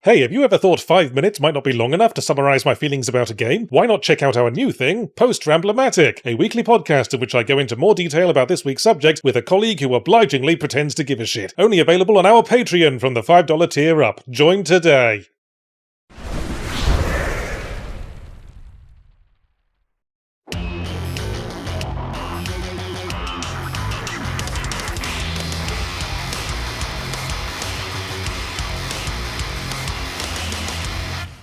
Hey, have you ever thought 5 minutes might not be long enough to summarize my feelings about a game? Why not check out our new thing, Ramblomatic, a weekly podcast in which I go into more detail about this week's subject with a colleague who obligingly pretends to give a shit. Only available on our Patreon from the $5 tier up. Join today.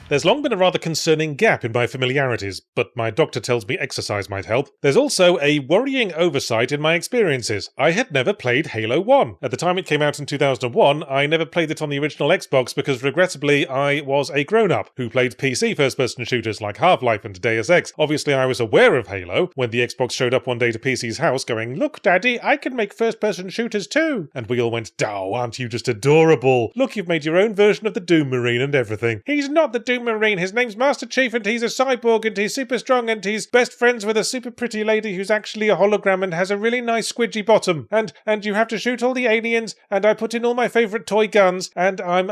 There's long been a rather concerning gap in my familiarities, but my doctor tells me exercise might help. There's also a worrying oversight in my experiences. I had never played Halo 1. At the time it came out in 2001, I never played it on the original Xbox because regrettably I was a grown-up who played PC first-person shooters like Half-Life and Deus Ex. Obviously I was aware of Halo when the Xbox showed up one day to PC's house going, "Look Daddy, I can make first-person shooters too!" And we all went, "Oh, aren't you just adorable? Look, you've made your own version of the Doom Marine and everything." He's not the Doom Marine, his name's Master Chief and he's a cyborg and he's super strong and he's best friends with a super pretty lady who's actually a hologram and has a really nice squidgy bottom. And you have to shoot all the aliens and I put in all my favourite toy guns and I'm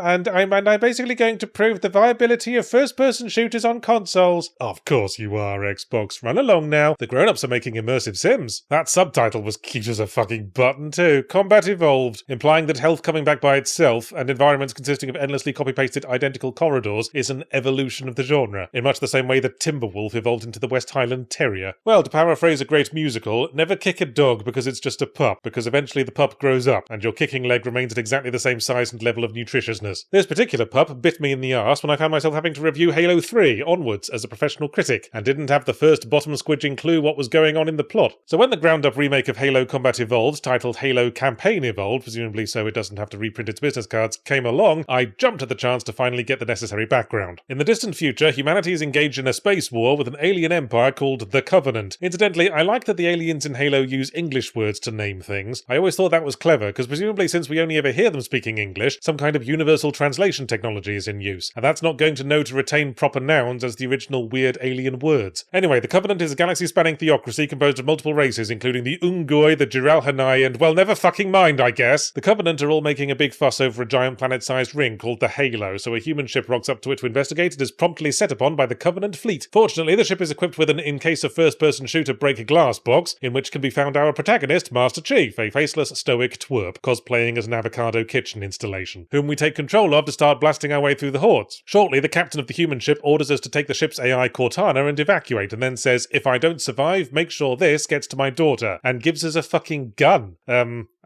basically going to prove the viability of first-person shooters on consoles. Of course you are, Xbox. Run along now. The grown-ups are making immersive sims. That subtitle was cute as a fucking button too. Combat evolved, implying that health coming back by itself and environments consisting of endlessly copy-pasted identical corridors is an evolution of the genre, in much the same way that Timberwolf evolved into the West Highland Terrier. Well, to paraphrase a great musical, never kick a dog because it's just a pup, because eventually the pup grows up, and your kicking leg remains at exactly the same size and level of nutritiousness. This particular pup bit me in the arse when I found myself having to review Halo 3 onwards as a professional critic, and didn't have the first bottom-squidging clue what was going on in the plot. So when the ground-up remake of Halo Combat Evolved, titled Halo Campaign Evolved, presumably so it doesn't have to reprint its business cards, came along, I jumped at the chance to finally get the necessary background. In the distant future, humanity is engaged in a space war with an alien empire called the Covenant. Incidentally, I like that the aliens in Halo use English words to name things. I always thought that was clever, because presumably since we only ever hear them speaking English, some kind of universal translation technology is in use, and that's not going to know to retain proper nouns as the original weird alien words. Anyway, the Covenant is a galaxy-spanning theocracy composed of multiple races, including the Ungoi, the Jiralhanai, and, well, never fucking mind, I guess. The Covenant are all making a big fuss over a giant planet-sized ring called the Halo, so a human ship rocks up to it to investigate and is promptly set upon by the Covenant fleet. Fortunately, the ship is equipped with an in-case of first-person shooter break-a-glass box, in which can be found our protagonist, Master Chief, a faceless, stoic twerp, cosplaying as an avocado kitchen installation, whom we take control of to start blasting our way through the hordes. Shortly, the captain of the human ship orders us to take the ship's AI Cortana and evacuate, and then says, "If I don't survive, make sure this gets to my daughter," and gives us a fucking gun.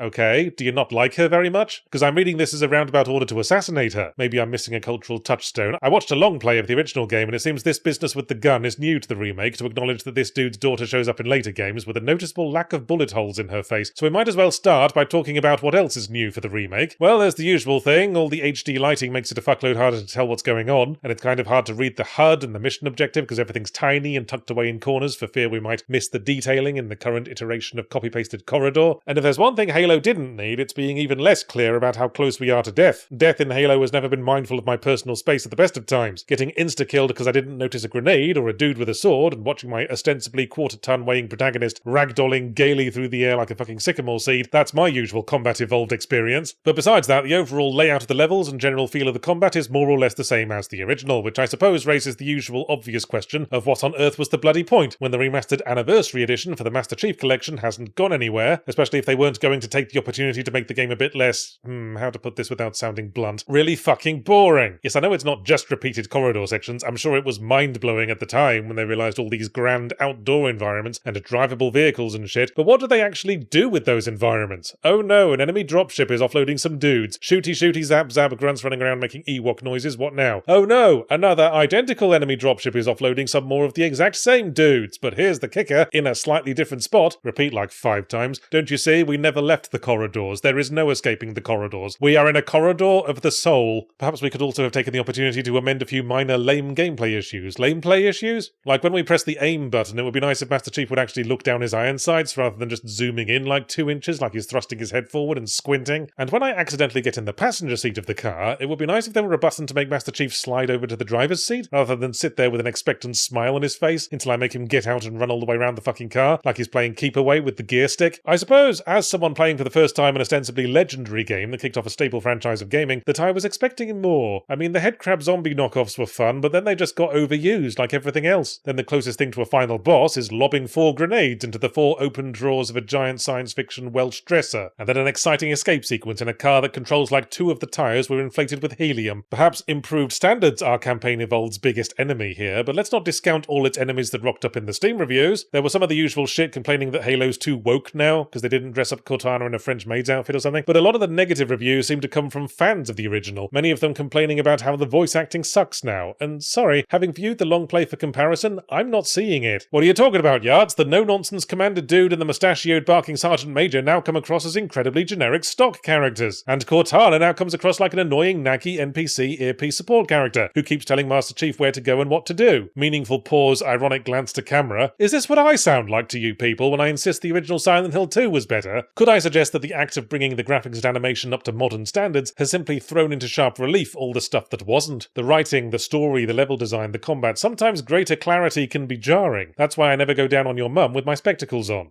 Okay, do you not like her very much? Because I'm reading this as a roundabout order to assassinate her. Maybe I'm missing a cultural touchstone. I watched a long play of the original game, and it seems this business with the gun is new to the remake to acknowledge that this dude's daughter shows up in later games with a noticeable lack of bullet holes in her face. So we might as well start by talking about what else is new for the remake. Well, there's the usual thing. All the HD lighting makes it a fuckload harder to tell what's going on, and it's kind of hard to read the HUD and the mission objective because everything's tiny and tucked away in corners for fear we might miss the detailing in the current iteration of copy-pasted corridor. And if there's one thing Halo didn't need, it's being even less clear about how close we are to death. Death in Halo has never been mindful of my personal space at the best of times. Getting insta-killed because I didn't notice a grenade or a dude with a sword, and watching my ostensibly quarter-ton weighing protagonist ragdolling gaily through the air like a fucking sycamore seed, that's my usual combat evolved experience. But besides that, the overall layout of the levels and general feel of the combat is more or less the same as the original, which I suppose raises the usual obvious question of what on earth was the bloody point when the remastered Anniversary Edition for the Master Chief Collection hasn't gone anywhere, especially if they weren't going to take the opportunity to make the game a bit less, how to put this without sounding blunt, really fucking boring. Yes, I know it's not just repeated corridor sections. I'm sure it was mind-blowing at the time when they realised all these grand outdoor environments and drivable vehicles and shit, but what do they actually do with those environments? Oh no, an enemy dropship is offloading some dudes. Shooty shooty zap zap, grunts running around making Ewok noises, what now? Oh no, another identical enemy dropship is offloading some more of the exact same dudes, but here's the kicker, in a slightly different spot, repeat like 5 times, don't you see, we never left the corridors, there is no escaping the corridors. We are in a corridor of the soul. Perhaps we could also have taken the opportunity to amend a few minor lame gameplay issues. Lame play issues? Like when we press the aim button, it would be nice if Master Chief would actually look down his iron sights rather than just zooming in like 2 inches like he's thrusting his head forward and squinting. And when I accidentally get in the passenger seat of the car, it would be nice if there were a button to make Master Chief slide over to the driver's seat rather than sit there with an expectant smile on his face until I make him get out and run all the way around the fucking car like he's playing keep away with the gear stick. I suppose, as someone playing buying for the first time an ostensibly legendary game that kicked off a staple franchise of gaming that I was expecting more. I mean, the headcrab zombie knockoffs were fun, but then they just got overused like everything else. Then the closest thing to a final boss is lobbing 4 grenades into the 4 open drawers of a giant science fiction Welsh dresser, and then an exciting escape sequence in a car that controls like 2 of the tyres were inflated with helium. Perhaps improved standards are Campaign Evolved's biggest enemy here, but let's not discount all its enemies that rocked up in the Steam reviews. There was some of the usual shit complaining that Halo's too woke now, because they didn't dress up Cortana in a French maid's outfit or something, but a lot of the negative reviews seem to come from fans of the original, many of them complaining about how the voice acting sucks now, and sorry, having viewed the long play for comparison, I'm not seeing it. What are you talking about, Yards? The no-nonsense Commander Dude and the mustachioed barking Sergeant Major now come across as incredibly generic stock characters, and Cortana now comes across like an annoying, nacky NPC earpiece support character who keeps telling Master Chief where to go and what to do. Meaningful pause, ironic glance to camera. Is this what I sound like to you people when I insist the original Silent Hill 2 was better? Could I suggest that the act of bringing the graphics and animation up to modern standards has simply thrown into sharp relief all the stuff that wasn't? The writing, the story, the level design, the combat, sometimes greater clarity can be jarring. That's why I never go down on your mum with my spectacles on.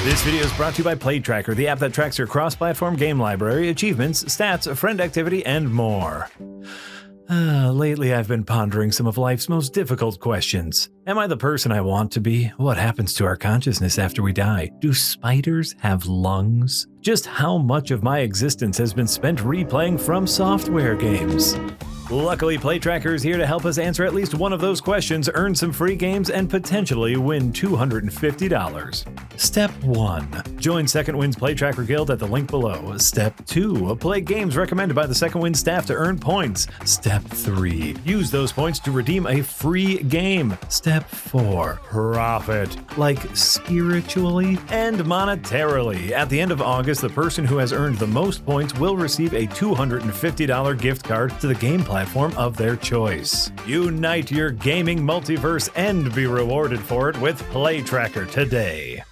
This video is brought to you by PlayTracker, the app that tracks your cross-platform game library, achievements, stats, friend activity, and more. Lately I've been pondering some of life's most difficult questions. Am I the person I want to be? What happens to our consciousness after we die? Do spiders have lungs? Just how much of my existence has been spent replaying From Software games? Luckily, PlayTracker is here to help us answer at least one of those questions, earn some free games, and potentially win $250. Step 1. Join Second Wind's PlayTracker Guild at the link below. Step 2. Play games recommended by the Second Wind staff to earn points. Step 3. Use those points to redeem a free game. Step 4. Profit. Like spiritually and monetarily. At the end of August, the person who has earned the most points will receive a $250 gift card to the game platform of their choice. Unite your gaming multiverse and be rewarded for it with PlayTracker today.